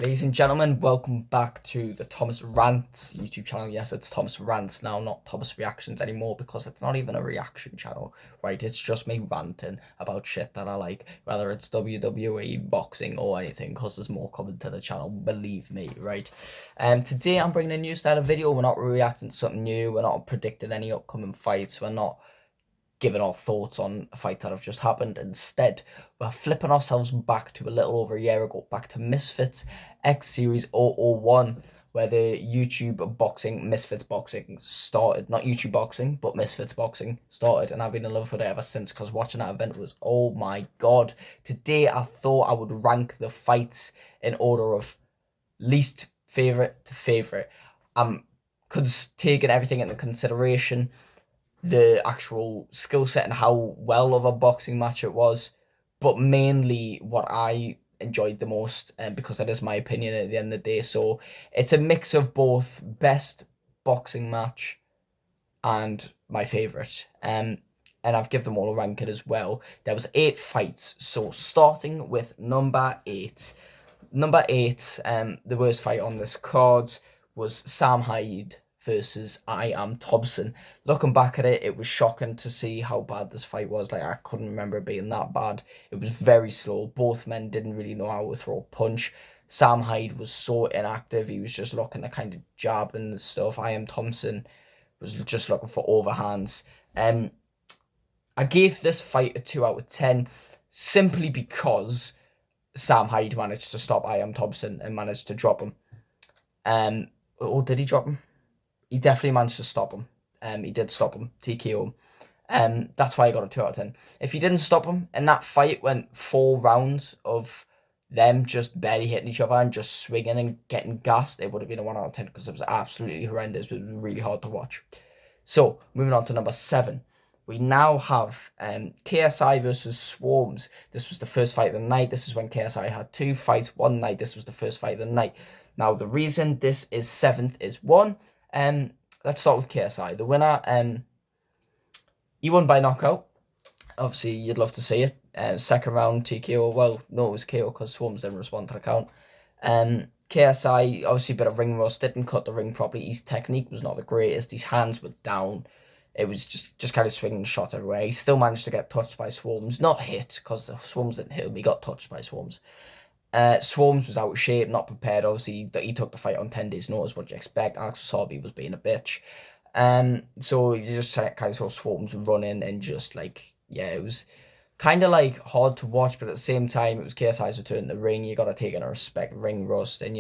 Ladies and gentlemen, welcome back to the Thomas Rants YouTube channel. Yes, it's Thomas Rants now, not Thomas Reactions anymore, because it's not even a reaction channel, right? It's just me ranting about shit that I like, whether it's WWE, boxing, or anything, because there's more coming to the channel, believe me, right? Today I'm bringing a new style of video. We're not reacting to something new. We're not predicting any upcoming fights. We're not giving our thoughts on a fight that have just happened. Instead, we're flipping ourselves back to a little over a year ago, back to Misfits X Series 001, where the YouTube boxing, Misfits boxing started. Not YouTube boxing, but Misfits boxing started, and I've been in love with it ever since, because watching that event was, oh my god. Today, I thought I would rank the fights in order of least favourite to favourite. I'm taking everything into consideration, the actual skill set and how well of a boxing match it was, but mainly what I enjoyed the most, and because that is my opinion at the end of the day. So it's a mix of both best boxing match and my favorite. And I've given them all a ranking as well. There was 8 fights, so starting with number 8. Number 8, the worst fight on this card was Sam Hyde versus I Am Thompson. Looking back at it, it was shocking to see how bad this fight was. Like, I couldn't remember it being that bad. It was very slow. Both men didn't really know how to throw a punch. Sam Hyde was so inactive. He was just looking to kind of jab and stuff. I Am Thompson was just looking for overhands. I gave this fight a 2 out of 10 simply because Sam Hyde managed to stop I Am Thompson and managed to drop him. Or did he drop him? He definitely managed to stop him. He did stop him, TKO him. That's why I got a 2 out of 10. If he didn't stop him, and that fight went 4 rounds of them just barely hitting each other and just swinging and getting gassed, it would have been a 1 out of 10, because it was absolutely horrendous. It was really hard to watch. So, moving on to number 7. We now have KSI versus Swarms. This was the first fight of the night. This is when KSI had 2 fights one night. This was the first fight of the night. Now, the reason this is 7th is, one, let's start with KSI. The winner, he won by knockout. Obviously, you'd love to see it. Second round TKO. Well, no, it was KO because Swarms didn't respond to the count. KSI, obviously a bit of ring rust, didn't cut the ring properly. His technique was not the greatest. His hands were down. It was just kind of swinging shots everywhere. He still managed to get touched by Swarms. Not hit, because the Swarms didn't hit him. He got touched by Swarms. Swarms was out of shape, not prepared. Obviously, he took the fight on 10 days' notice. What do you expect? Alex Wasabi was being a bitch. So you just kind of saw Swarms running and just like, yeah, it was kind of like hard to watch, but at the same time, it was KSI's return to the ring. You got to take into respect ring rust, and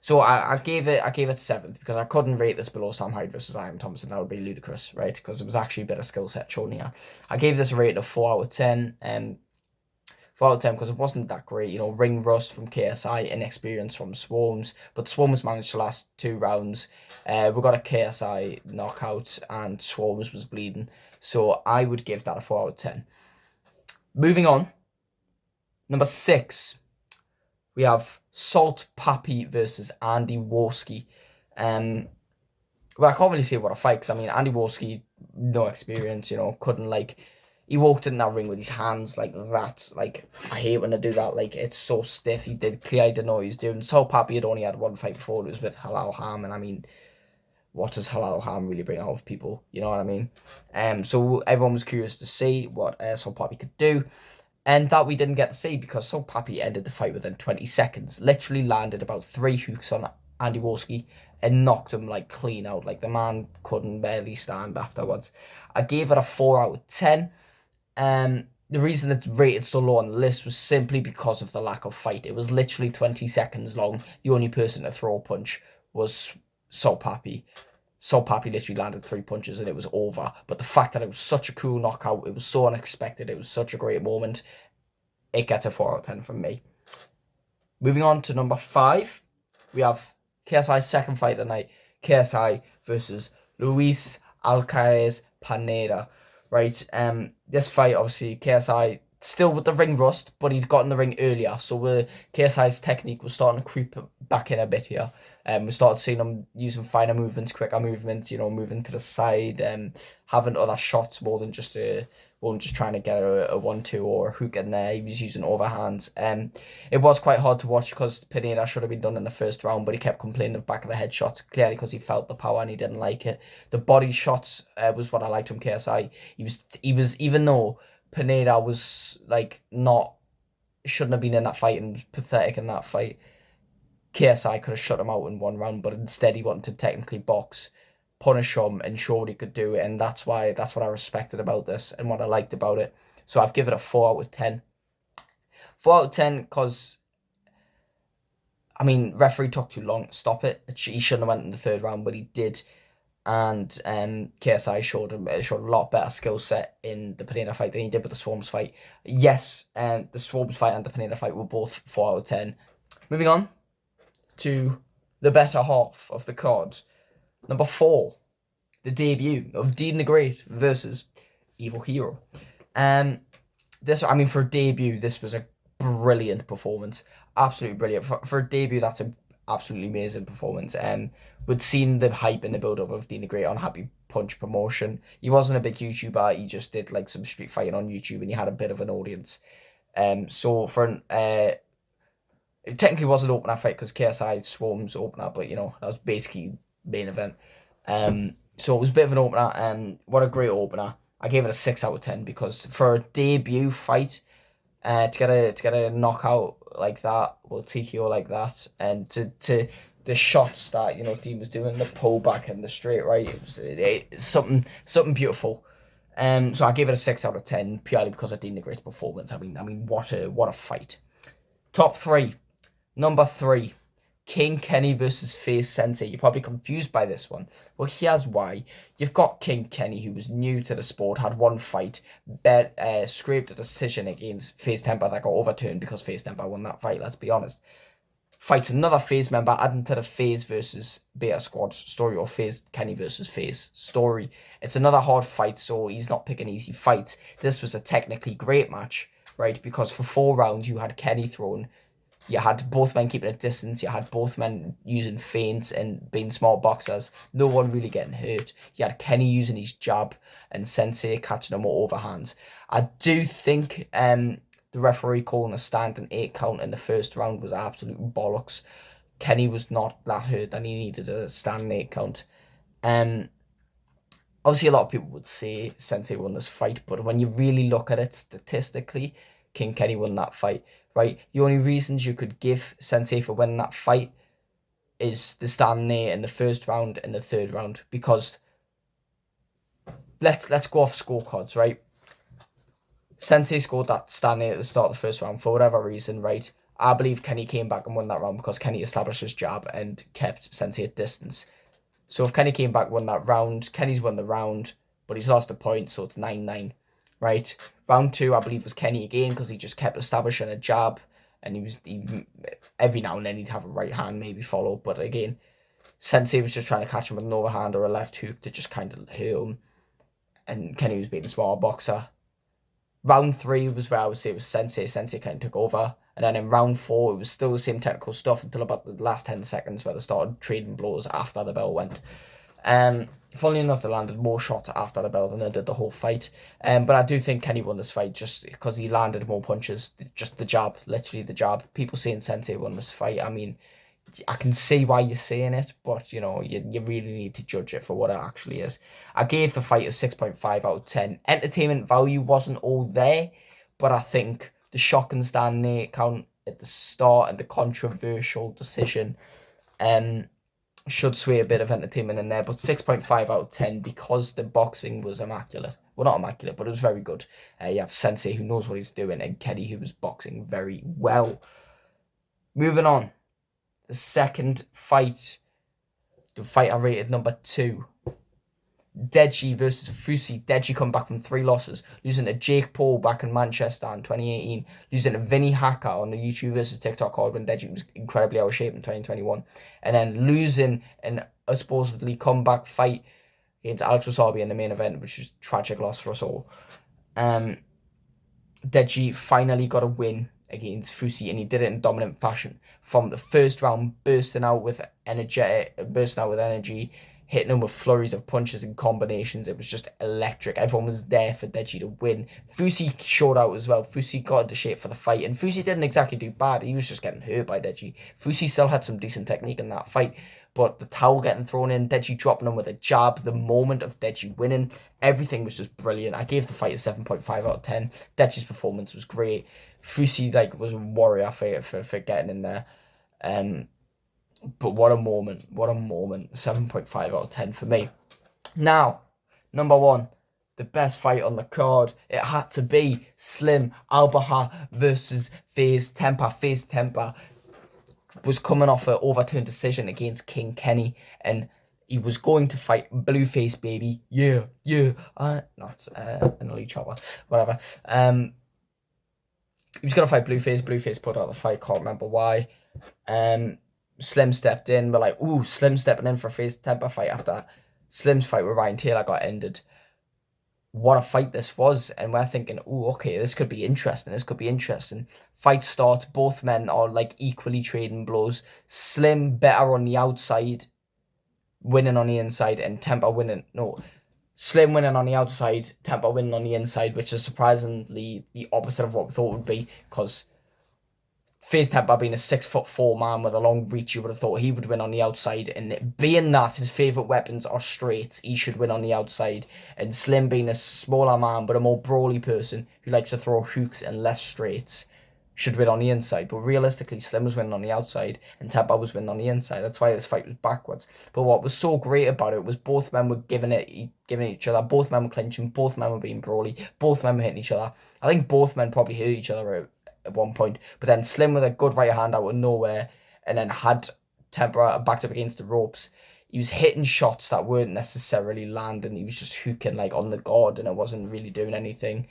So I gave it 7th, because I couldn't rate this below Sam Hyde versus I Am Thompson. That would be ludicrous, right? Because it was actually a better skill set shown here. I gave this a rating of 4 out of 10. 4 out of 10 because it wasn't that great. Ring rust from KSI, inexperience from Swarms, but Swarms managed to last 2 rounds. We got a KSI knockout and Swarms was bleeding, so I would give that a 4 out of 10. Moving on, number 6, we have Salt Papi versus Andy Warski. Well, I can't really say what a fight, because I mean, Andy Warski, no experience, couldn't he walked in that ring with his hands like that. Like, I hate when they do that. Like, it's so stiff. He did clearly didn't know what he was doing. Salt Papi had only had 1 fight before. It was with Halal Ham, and I mean, what does Halal Ham really bring out of people? You know what I mean? So everyone was curious to see what Salt Papi could do. And that we didn't get to see, because Salt Papi ended the fight within 20 seconds. Literally landed about 3 hooks on Andy Warski and knocked him like clean out. Like, the man couldn't barely stand afterwards. I gave it a 4 out of 10. The reason it's rated so low on the list was simply because of the lack of fight. It was literally 20 seconds long. The only person to throw a punch was Salt Papi. Salt Papi literally landed 3 punches and it was over. But the fact that it was such a cool knockout, it was so unexpected, it was such a great moment, it gets a 4 out of 10 from me. Moving on to number 5, we have KSI's second fight of the night. KSI versus Luis Alcaraz Pineda. Right, this fight, obviously, KSI still with the ring rust, but he'd gotten the ring earlier, so KSI's technique was starting to creep back in a bit here. We started seeing him using finer movements, quicker movements, moving to the side, having other shots more than just wasn't just trying to get a 1-2 or a hook in there. He was using overhands. It was quite hard to watch because Pineda should have been done in the first round, but he kept complaining of back of the head shots, clearly because he felt the power and he didn't like it. The body shots was what I liked from KSI. He was even though Pineda was like not shouldn't have been in that fight and was pathetic in that fight. KSI could have shut him out in one round, but instead he wanted to technically box, punish him, and show what he could do, and that's what I respected about this and what I liked about it. So I've given it a 4 out of 10. 4 out of 10 because, I mean, referee took too long to stop it. He shouldn't have went in the third round, but he did. And KSI showed a lot better skill set in the Pineda fight than he did with the Swarms fight. Yes, the Swarms fight and the Pineda fight were both 4 out of 10. Moving on to the better half of the card. Number 4, the debut of Dean the Great versus Evil Hero. For a debut, this was a brilliant performance. Absolutely brilliant. For a debut, that's an absolutely amazing performance. We'd seen the hype and the build-up of Dean the Great on Happy Punch promotion. He wasn't a big YouTuber. He just did like some street fighting on YouTube and he had a bit of an audience. So for an... it technically was an opener fight because KSI Swarms opener, but that was basically main event. So it was a bit of an opener. What a great opener! I gave it a 6 out of 10 because for a debut fight, to get a knockout like that, well, TKO like that, and to the shots that Dean was doing, the pull back and the straight right, it was something beautiful. So I gave it a 6 out of 10 purely because of Dean the Great's performance. I mean, what a fight! Top 3. Number 3, King Kenny versus FaZe Sensei. You're probably confused by this one. Well, here's why. You've got King Kenny, who was new to the sport, had one fight, scraped a decision against FaZe Temper that got overturned because FaZe Temper won that fight, let's be honest. Fights another FaZe member, adding to the FaZe versus Beta Squad story, or FaZe Kenny versus FaZe story. It's another hard fight, so he's not picking easy fights. This was a technically great match, right? Because for 4 rounds, you had Kenny thrown. You had both men keeping a distance. You had both men using feints and being small boxers. No one really getting hurt. You had Kenny using his jab and Sensei catching him with overhands. I do think the referee calling a standing 8 count in the first round was absolute bollocks. Kenny was not that hurt and he needed a standing 8 count. Obviously, a lot of people would say Sensei won this fight, but when you really look at it statistically, King Kenny won that fight. Right, the only reasons you could give Sensei for winning that fight is the standing 8 in the first round and the third round, because let's go off scorecards, right? Sensei scored that standing 8 at the start of the first round for whatever reason, right? I believe Kenny came back and won that round because Kenny established his jab and kept Sensei at distance. So if Kenny came back and won that round, Kenny's won the round, but he's lost a point, so it's 9-9. Right, round 2, I believe, was Kenny again because he just kept establishing a jab, and he every now and then he'd have a right hand maybe follow, but again, Sensei was just trying to catch him with an overhand or a left hook to just kind of hurt him, and Kenny was being a small boxer. Round 3 was where I would say it was Sensei. Sensei kind of took over, and then in round 4 it was still the same technical stuff until about the last 10 seconds where they started trading blows after the bell went. Funnily enough, they landed more shots after the bell than they did the whole fight. But I do think Kenny won this fight just because he landed more punches. Just the jab, literally the jab. People saying Sensei won this fight. I mean, I can see why you're saying it, but you really need to judge it for what it actually is. I gave the fight a 6.5 out of 10. Entertainment value wasn't all there, but I think the shock and stand 8 count at the start and the controversial decision should sway a bit of entertainment in there, but 6.5 out of 10 because the boxing was immaculate. Well, not immaculate, but it was very good. You have Sensei, who knows what he's doing, and Kenny, who was boxing very well. Moving on. The second fight. The fight I rated number 2. Deji versus Fusi. Deji come back from 3 losses, losing to Jake Paul back in Manchester in 2018, losing to Vinny Hacker on the YouTube versus TikTok card when Deji was incredibly out of shape in 2021, and then losing in a supposedly comeback fight against Alex Wasabi in the main event, which was a tragic loss for us all. Deji finally got a win against Fusi, and he did it in dominant fashion. From the first round, bursting out with energy. hitting him with flurries of punches and combinations. It was just electric. Everyone was there for Deji to win. Fusi showed out as well. Fusi got into shape for the fight, and Fusi didn't exactly do bad. He was just getting hurt by Deji. Fusi still had some decent technique in that fight, but the towel getting thrown in, Deji dropping him with a jab, the moment of Deji winning, everything was just brilliant. I gave the fight a 7.5 out of 10. Deji's performance was great. Fusi was a warrior for getting in there. But what a moment. 7.5 out of 10 for me. Now, number 1, the best fight on the card. It had to be Slim Albaha versus FaZe Temper. FaZe Temper was coming off an overturned decision against King Kenny, and he was going to fight Blueface Baby. Not an elite chopper, whatever. He was gonna fight Blueface. Blueface put out the fight, can't remember why. Slim stepped in. We're like, ooh, Slim stepping in for a FaZe Temper fight after Slim's fight with Ryan Taylor got ended. What a fight this was, and we're thinking, ooh, okay, this could be interesting. Fight starts, both men are like equally trading blows. Slim better on the outside, winning on the inside, and Slim winning on the outside, Temper winning on the inside, which is surprisingly the opposite of what we thought it would be, because FaZe Temper being a 6'4" man with a long reach, you would have thought he would win on the outside, and being that his favourite weapons are straights, he should win on the outside, and Slim being a smaller man but a more brawly person who likes to throw hooks and less straights, should win on the inside. But realistically, Slim was winning on the outside and Temper was winning on the inside. That's why this fight was backwards. But what was so great about it was both men were giving each other, both men were clinching, both men were being brawly, both men were hitting each other. I think both men probably hurt each other at one point, but then Slim with a good right hand out of nowhere, and then had Temper backed up against the ropes. He was hitting shots that weren't necessarily landing. He was just hooking like on the guard, and it wasn't really doing anything.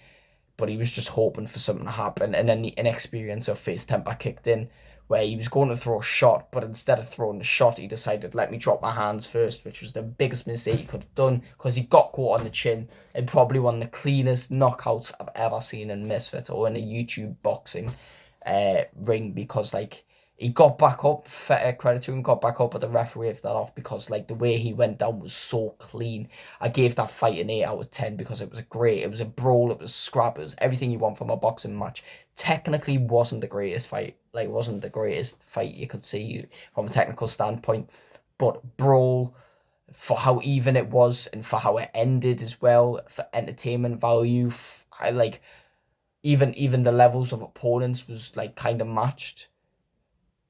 But he was just hoping for something to happen, and then the inexperience of FaZe Temper kicked in, where he was going to throw a shot, but instead of throwing the shot, he decided, let me drop my hands first, which was the biggest mistake he could have done, because he got caught on the chin, and probably one of the cleanest knockouts I've ever seen in Misfits or in a YouTube boxing ring, because like he got back up, credit to him, got back up, but the referee waved that off, because like the way he went down was so clean. I gave that fight an 8 out of 10 because it was great. It was a brawl, it was scrap, it was everything you want from a boxing match. Technically wasn't the greatest fight, like wasn't the greatest fight you could see from a technical standpoint, but brawl, for how even it was and for how it ended as well, for entertainment value, I like even the levels of opponents was like kind of matched.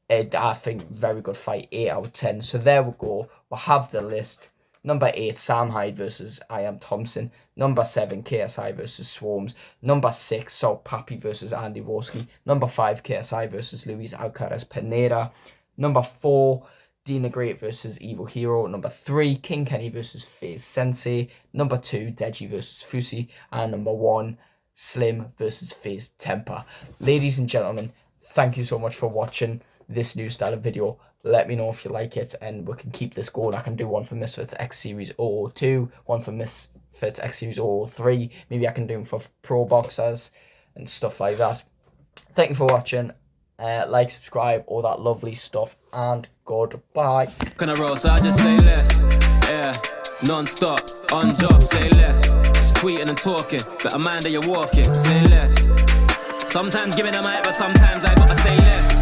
I think very good fight, 8 out of 10. So there we go. We'll have the list. Number 8, Sam Hyde versus I Am Thompson. Number 7, KSI versus Swarms. Number 6, Salt Papi versus Andy Worski. Number 5, KSI versus Luis Alcaraz Pineda. Number 4, Dina Great versus Evil Hero. Number 3, King Kenny versus FaZe Sensei. Number 2, Deji versus Fusi. And number 1, Slim versus FaZe Temper. Ladies and gentlemen, thank you so much for watching this new style of video. Let me know if you like it, and we can keep this going. I can do one for Misfits X Series 002, one for Misfits X Series 003. Maybe I can do them for pro boxers and stuff like that. Thank you for watching. Like, subscribe, all that lovely stuff, and goodbye. Can I roll, so I just say less. Yeah, non-stop, on job, say less. It's tweeting and talking, better mind that you're walking, say less. Sometimes give me the mic, but sometimes I gotta say less.